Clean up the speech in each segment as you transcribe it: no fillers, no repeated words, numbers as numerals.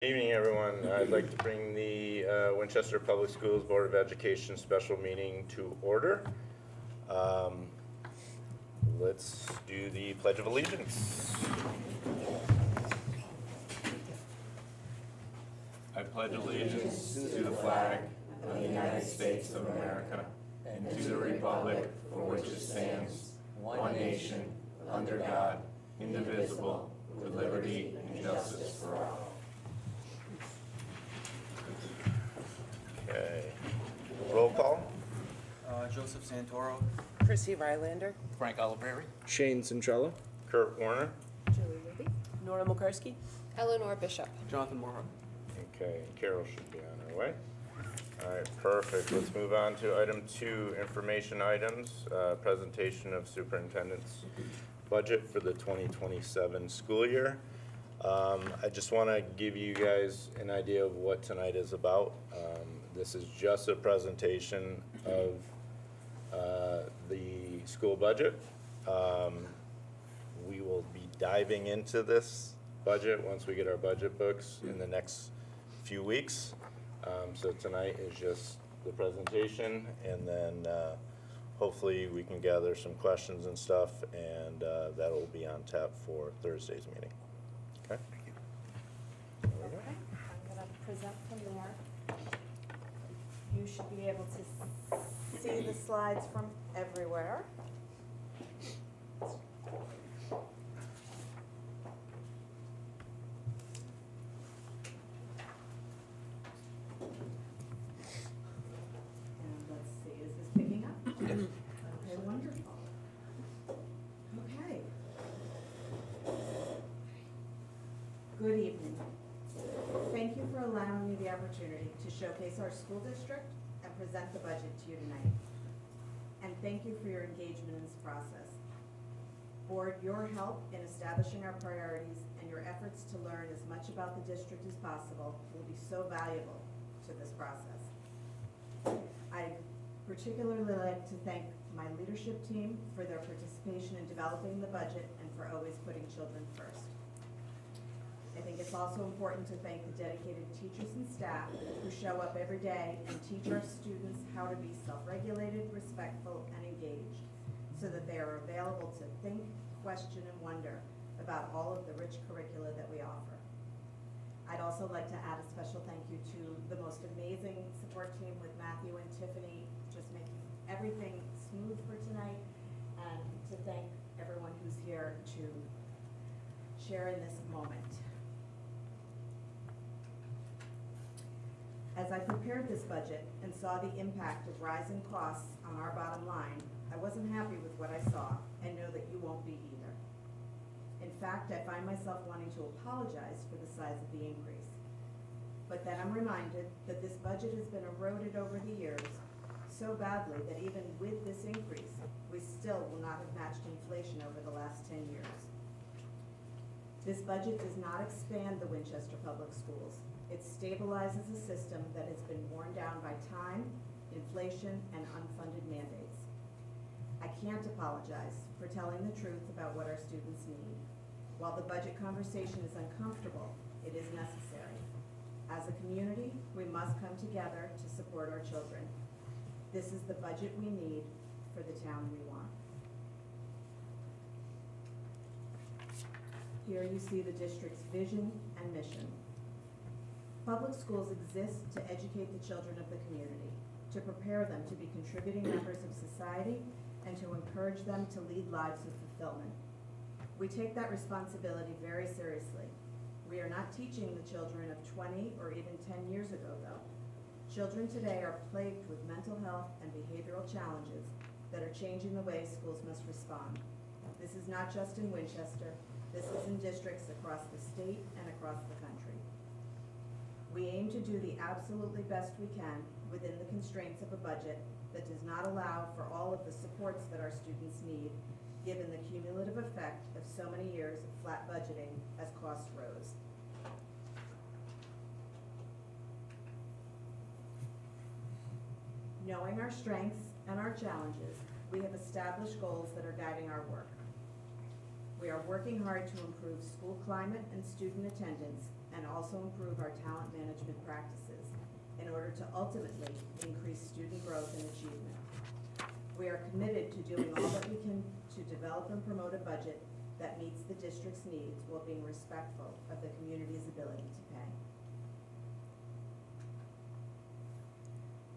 Good evening, everyone. I'd like to bring the Winchester Public Schools Board of Education special meeting to order. Let's do the Pledge of Allegiance. I pledge allegiance to the flag of the United States of America and to the republic for which it stands, one nation, under God, indivisible, with liberty and justice for all. Okay. Roll call. Joseph Santoro. Chrissy Rylander. Frank Olivari. Shane Centrella. Kurt Warner. Julie Libby. Nora Mukarski. Eleanor Bishop. Jonathan Morrow. Okay, Carol should be on her way. All right, perfect. Let's move on to item 2, information items, presentation of superintendent's budget for the 2027 school year. I just want to give you guys an idea of what tonight is about. This is just a presentation of the school budget. We will be diving into this budget once we get our budget books in the next few weeks. So tonight is just the presentation, and then hopefully we can gather some questions and stuff, and that will be on tap for Thursday's meeting. Okay? Okay, I'm going to present from there. You should be able to see the slides from everywhere. And let's see, is this picking up? Yes. Okay, wonderful. Okay. Good evening. Thank you for allowing me the opportunity to showcase our school district and present the budget to you tonight. And thank you for your engagement in this process. Board, your help in establishing our priorities and your efforts to learn as much about the district as possible will be so valuable to this process. I particularly like to thank my leadership team for their participation in developing the budget and for always putting children first. I think it's also important to thank the dedicated teachers and staff who show up every day and teach our students how to be self-regulated, respectful, and engaged so that they are available to think, question, and wonder about all of the rich curricula that we offer. I'd also like to add a special thank you to the most amazing support team with Matthew and Tiffany, just making everything smooth for tonight, and to thank everyone who's here to share in this moment. As I prepared this budget and saw the impact of rising costs on our bottom line, I wasn't happy with what I saw and know that you won't be either. In fact, I find myself wanting to apologize for the size of the increase. But then I'm reminded that this budget has been eroded over the years so badly that even with this increase, we still will not have matched inflation over the last 10 years. This budget does not expand the Winchester Public Schools. It stabilizes a system that has been worn down by time, inflation, and unfunded mandates. I can't apologize for telling the truth about what our students need. While the budget conversation is uncomfortable, it is necessary. As a community, we must come together to support our children. This is the budget we need for the town we want. Here you see the district's vision and mission. Public schools exist to educate the children of the community, to prepare them to be contributing members of society, and to encourage them to lead lives of fulfillment. We take that responsibility very seriously. We are not teaching the children of 20 or even 10 years ago, though. Children today are plagued with mental health and behavioral challenges that are changing the way schools must respond. This is not just in Winchester. This is in districts across the state and across the country. We aim to do the absolutely best we can within the constraints of a budget that does not allow for all of the supports that our students need, given the cumulative effect of so many years of flat budgeting as costs rose. Knowing our strengths and our challenges, we have established goals that are guiding our work. We are working hard to improve school climate and student attendance and also improve our talent management practices in order to ultimately increase student growth and achievement. We are committed to doing all that we can to develop and promote a budget that meets the district's needs while being respectful of the community's ability to pay.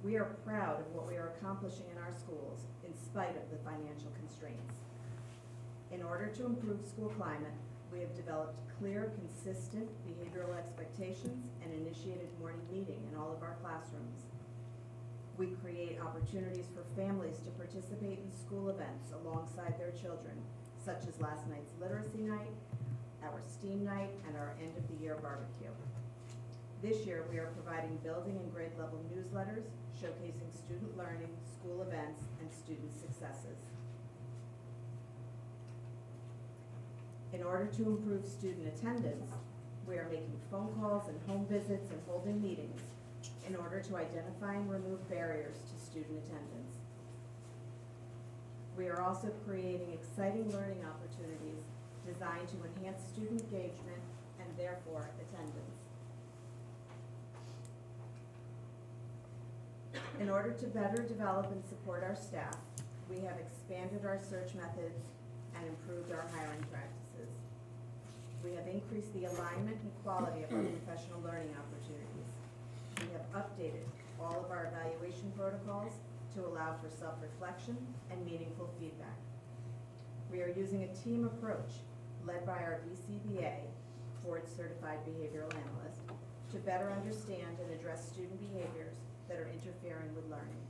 We are proud of what we are accomplishing in our schools in spite of the financial constraints. In order to improve school climate, we have developed clear, consistent behavioral expectations and initiated morning meeting in all of our classrooms. We create opportunities for families to participate in school events alongside their children, such as last night's literacy night, our STEAM night, and our end-of-the-year barbecue. This year, we are providing building and grade level newsletters showcasing student learning, school events, and student successes. In order to improve student attendance, we are making phone calls and home visits and holding meetings in order to identify and remove barriers to student attendance. We are also creating exciting learning opportunities designed to enhance student engagement and therefore attendance. In order to better develop and support our staff, we have expanded our search methods and improved our hiring practices. We have increased the alignment and quality of our professional learning opportunities. We have updated all of our evaluation protocols to allow for self-reflection and meaningful feedback. We are using a team approach led by our BCBA, Board Certified Behavioral Analyst, to better understand and address student behaviors that are interfering with learning.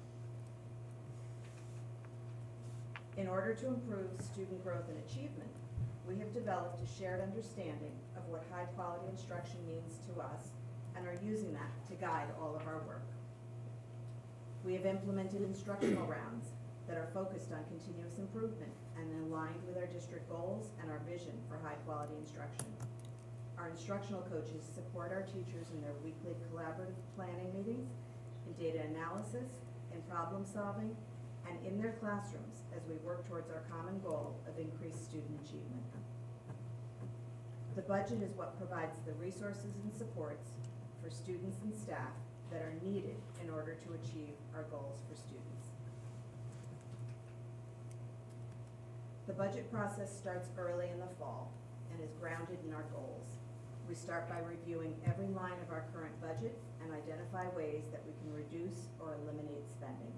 In order to improve student growth and achievement, we have developed a shared understanding of what high-quality instruction means to us and are using that to guide all of our work. We have implemented instructional rounds that are focused on continuous improvement and aligned with our district goals and our vision for high-quality instruction. Our instructional coaches support our teachers in their weekly collaborative planning meetings, in data analysis, in problem solving, and in their classrooms as we work towards our common goal of increased student achievement. The budget is what provides the resources and supports for students and staff that are needed in order to achieve our goals for students. The budget process starts early in the fall and is grounded in our goals. We start by reviewing every line of our current budget and identify ways that we can reduce or eliminate spending.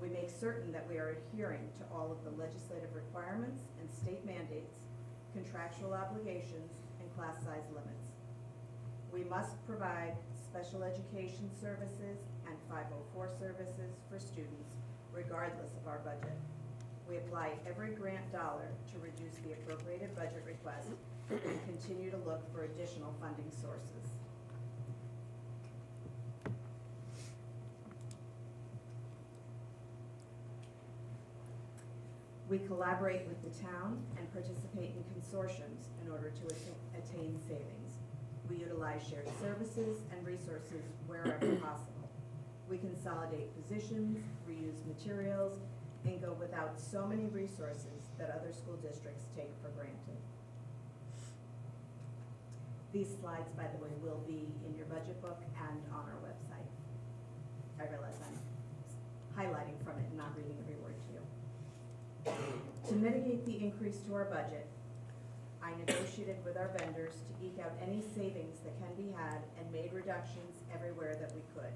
We make certain that we are adhering to all of the legislative requirements and state mandates, contractual obligations, and class size limits. We must provide special education services and 504 services for students regardless of our budget. We apply every grant dollar to reduce the appropriated budget request and continue to look for additional funding sources. We collaborate with the town and participate in consortiums in order to attain savings. We utilize shared services and resources wherever possible. We consolidate positions, reuse materials, and go without so many resources that other school districts take for granted. These slides, by the way, will be in your budget book and on our website. I realize I'm highlighting from it and not reading every word to you. To mitigate the increase to our budget, I negotiated with our vendors to eke out any savings that can be had and made reductions everywhere that we could.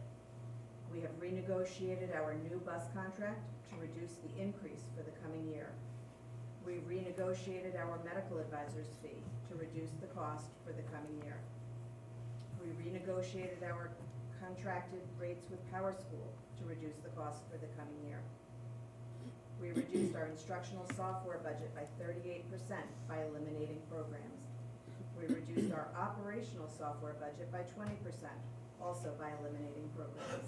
We have renegotiated our new bus contract to reduce the increase for the coming year. We renegotiated our medical advisor's fee to reduce the cost for the coming year. We renegotiated our contracted rates with Power School to reduce the cost for the coming year. We reduced our instructional software budget by 38% by eliminating programs. We reduced our operational software budget by 20%, also by eliminating programs.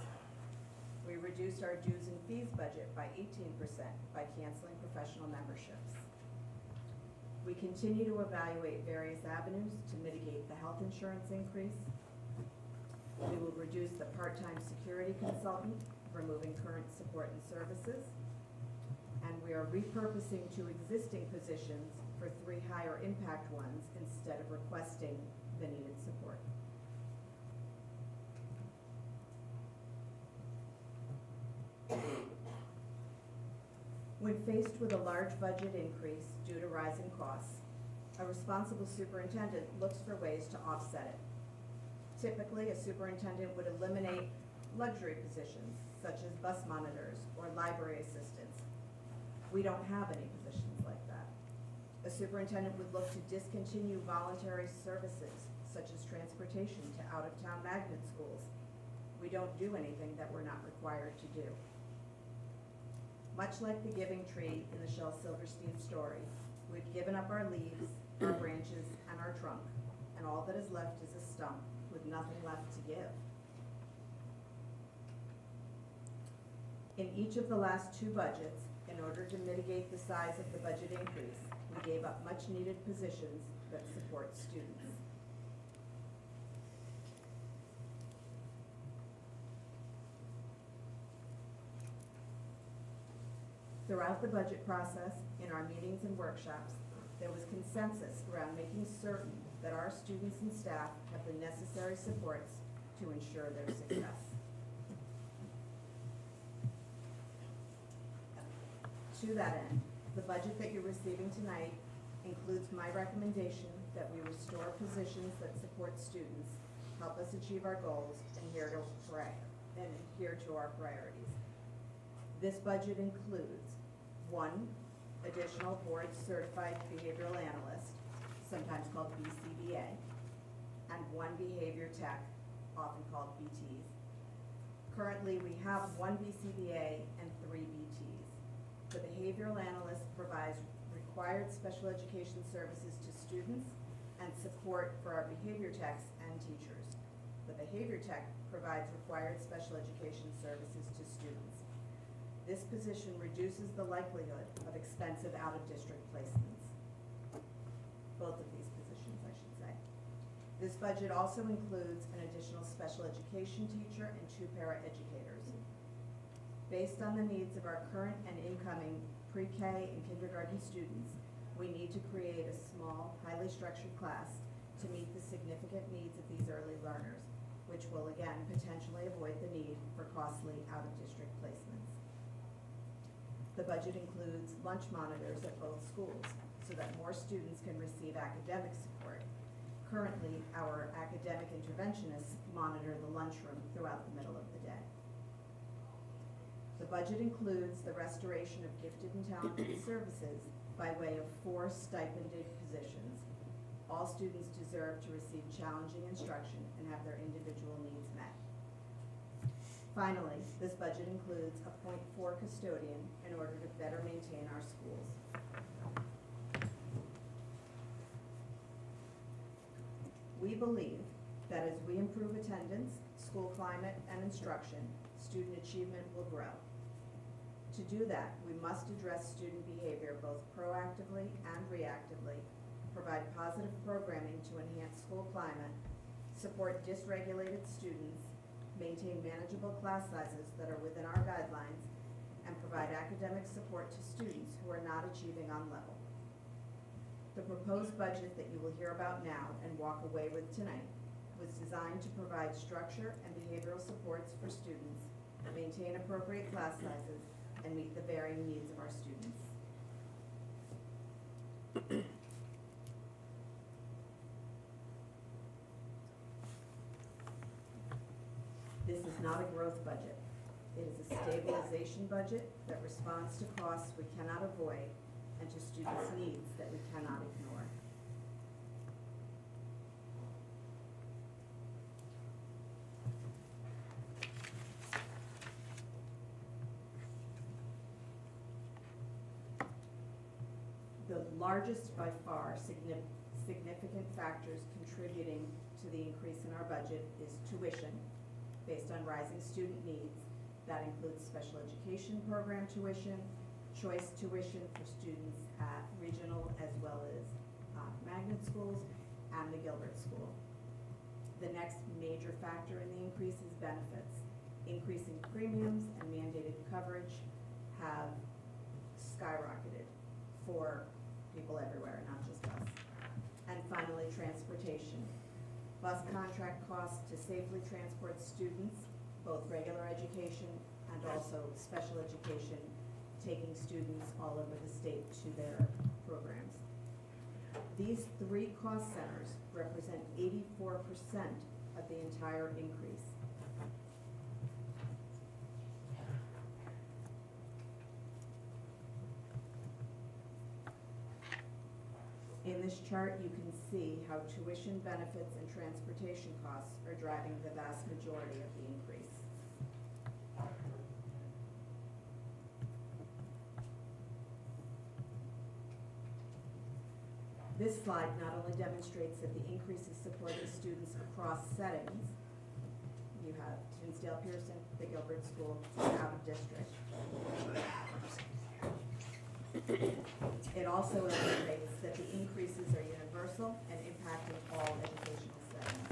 We reduced our dues and fees budget by 18% by canceling professional memberships. We continue to evaluate various avenues to mitigate the health insurance increase. We will reduce the part-time security consultant, removing current support and services. And we are repurposing 2 existing positions for 3 higher impact ones instead of requesting the needed support. When faced with a large budget increase due to rising costs, a responsible superintendent looks for ways to offset it. Typically, a superintendent would eliminate luxury positions such as bus monitors or library assistants. We don't have any positions like that. A superintendent would look to discontinue voluntary services such as transportation to out-of-town magnet schools. We don't do anything that we're not required to do. Much like the giving tree in the Shel Silverstein story, we've given up our leaves, our branches, and our trunk, and all that is left is a stump with nothing left to give. In each of the last 2 budgets, in order to mitigate the size of the budget increase, we gave up much-needed positions that support students. Throughout the budget process, in our meetings and workshops, there was consensus around making certain that our students and staff have the necessary supports to ensure their success. To that end, the budget that you're receiving tonight includes my recommendation that we restore positions that support students, help us achieve our goals, and adhere to our priorities. This budget includes 1 additional board-certified behavioral analyst, sometimes called BCBA, and 1 behavior tech, often called BTs. Currently, we have 1 BCBA and 3 BTs. The behavioral analyst provides required special education services to students and support for our behavior techs and teachers. The behavior tech provides required special education services to students. This position reduces the likelihood of expensive out-of-district placements. Both of these positions, I should say. This budget also includes an additional special education teacher and 2 paraeducators. Based on the needs of our current and incoming pre-K and kindergarten students, we need to create a small, highly structured class to meet the significant needs of these early learners, which will again potentially avoid the need for costly out-of-district placements. The budget includes lunch monitors at both schools so that more students can receive academic support. Currently, our academic interventionists monitor the lunchroom throughout the middle of the day. The budget includes the restoration of gifted and talented services by way of 4 stipended positions. All students deserve to receive challenging instruction and have their individual needs met. Finally, this budget includes a .4 custodian in order to better maintain our schools. We believe that as we improve attendance, school climate, and instruction, student achievement will grow. To do that, we must address student behavior both proactively and reactively, provide positive programming to enhance school climate, support dysregulated students, maintain manageable class sizes that are within our guidelines, and provide academic support to students who are not achieving on level. The proposed budget that you will hear about now and walk away with tonight was designed to provide structure and behavioral supports for students, maintain appropriate class sizes, and meet the varying needs of our students. This is not a growth budget. It is a stabilization budget that responds to costs we cannot avoid and to students' needs that we cannot ignore. The largest by far significant factors contributing to the increase in our budget is tuition based on rising student needs. That includes special education program tuition, choice tuition for students at regional as well as magnet schools and the Gilbert School. The next major factor in the increase is benefits. Increasing premiums and mandated coverage have skyrocketed for people everywhere, not just us. And finally, transportation. Bus contract costs to safely transport students, both regular education and also special education, taking students all over the state to their programs. These three cost centers represent 84% of the entire increase. In this chart, you can see how tuition, benefits, and transportation costs are driving the vast majority of the increase. This slide not only demonstrates that the increase is supporting students across settings. You have Tinsdale Pearson, the Gilbert School, out of district. It also illustrates that the increases are universal and impacting all educational settings.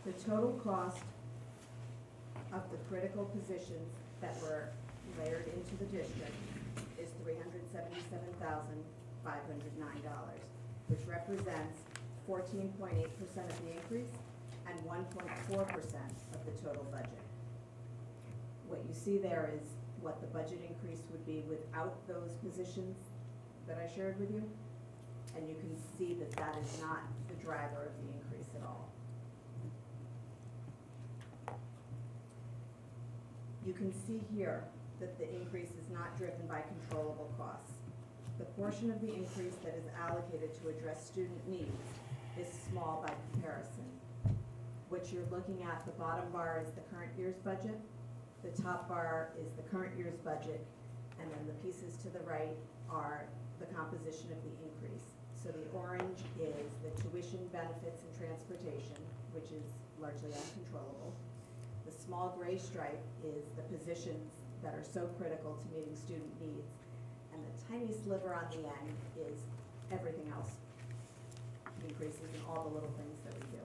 The total cost of the critical positions that were layered into the district is $377,509, which represents 14.8% of the increase and 1.4% of the total budget. What you see there is what the budget increase would be without those positions that I shared with you, and you can see that that is not the driver of the increase at all. You can see here that the increase is not driven by controllable costs. The portion of the increase that is allocated to address student needs is small by comparison. What you're looking at, the bottom bar is the current year's budget, the top bar is the current year's budget, and then the pieces to the right are the composition of the increase. So the orange is the tuition, benefits, and transportation, which is largely uncontrollable. The small gray stripe is the positions that are so critical to meeting student needs, and the tiny sliver on the end is everything else. Increases in all the little things that we do.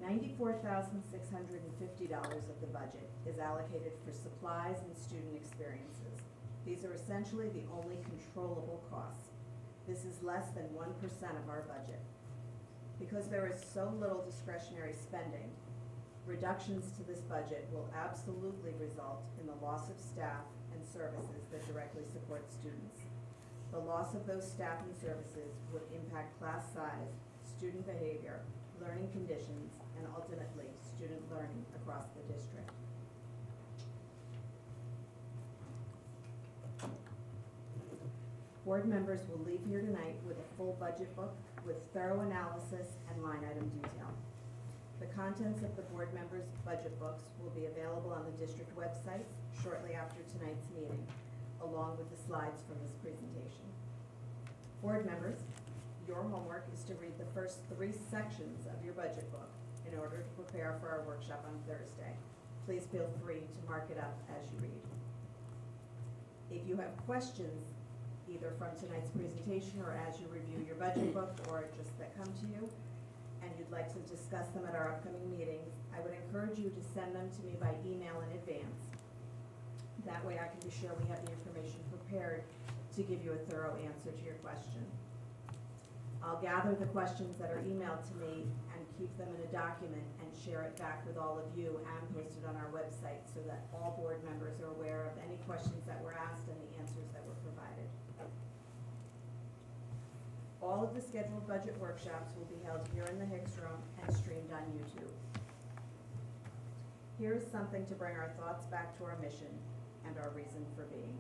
$94,650 of the budget is allocated for supplies and student experiences. These are essentially the only controllable costs. This is less than 1% of our budget. Because there is so little discretionary spending, reductions to this budget will absolutely result in the loss of staff and services that directly support students. The loss of those staff and services would impact class size, student behavior, learning conditions, and ultimately, student learning across the district. Board members will leave here tonight with a full budget book with thorough analysis and line item detail. The contents of the board members' budget books will be available on the district website shortly after tonight's meeting, along with the slides from this presentation. Board members, your homework is to read the first 3 sections of your budget book in order to prepare for our workshop on Thursday. Please feel free to mark it up as you read. If you have questions, either from tonight's presentation or as you review your budget book or just that come to you, and you'd like to discuss them at our upcoming meetings, I would encourage you to send them to me by email in advance. That way I can be sure we have the information prepared to give you a thorough answer to your question. I'll gather the questions that are emailed to me and keep them in a document and share it back with all of you and post it on our website so that all board members are aware of any questions that were asked and the answers that were provided. All of the scheduled budget workshops will be held here in the Hicks Room and streamed on YouTube. Here is something to bring our thoughts back to our mission and our reason for being.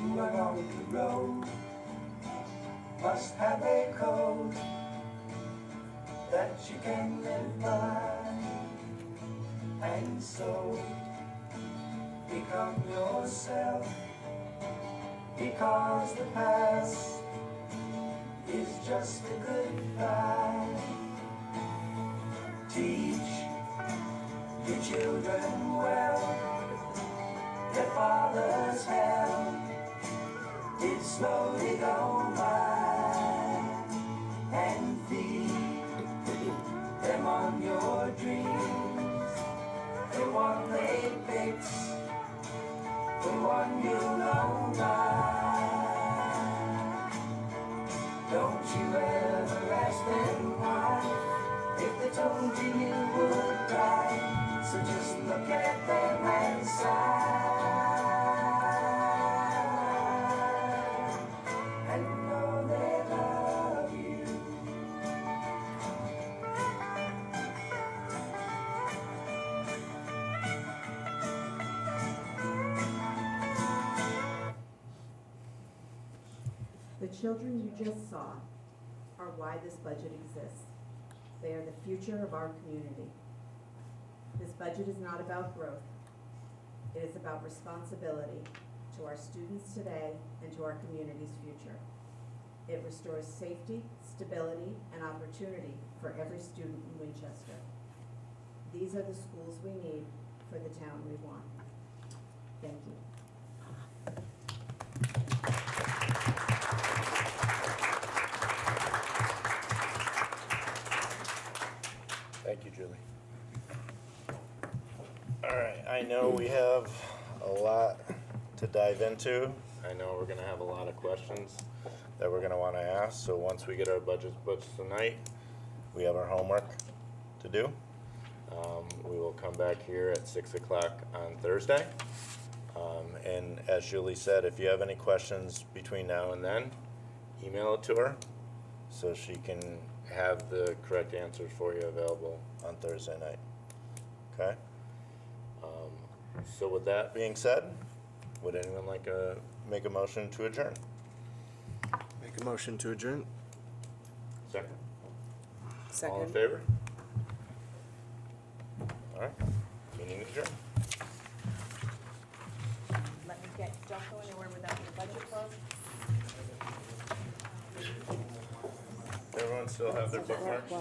Along the road must have a code that you can live by, and so become yourself, because the past is just a goodbye. Teach your children well, their father's hell did slowly go by, and feed them on your dreams, the one they fix, the one you know by. Don't you ever ask them why, if they told you you would die, so just look at them and sigh, and know they love you. The children you just saw are why this budget exists. They are the future of our community. This budget is not about growth. It is about responsibility to our students today and to our community's future. It restores safety, stability, and opportunity for every student in Winchester. These are the schools we need for the town we want. Thank you. Thank you, Julie. All right, I know we have a lot to dive into. I know we're gonna have a lot of questions that we're gonna wanna ask, so once we get our budgets booked tonight, we have our homework to do. We will come back here at 6 o'clock on Thursday. And as Julie said, if you have any questions between now and then, email it to her so she can have the correct answers for you available on Thursday night. Okay? So with that being said, would anyone like to make a motion to adjourn? Make a motion to adjourn. Second? All in Second. favor? All right, meeting adjourned. Let me get, don't go anywhere without your budget book. Everyone still have their bookmarks?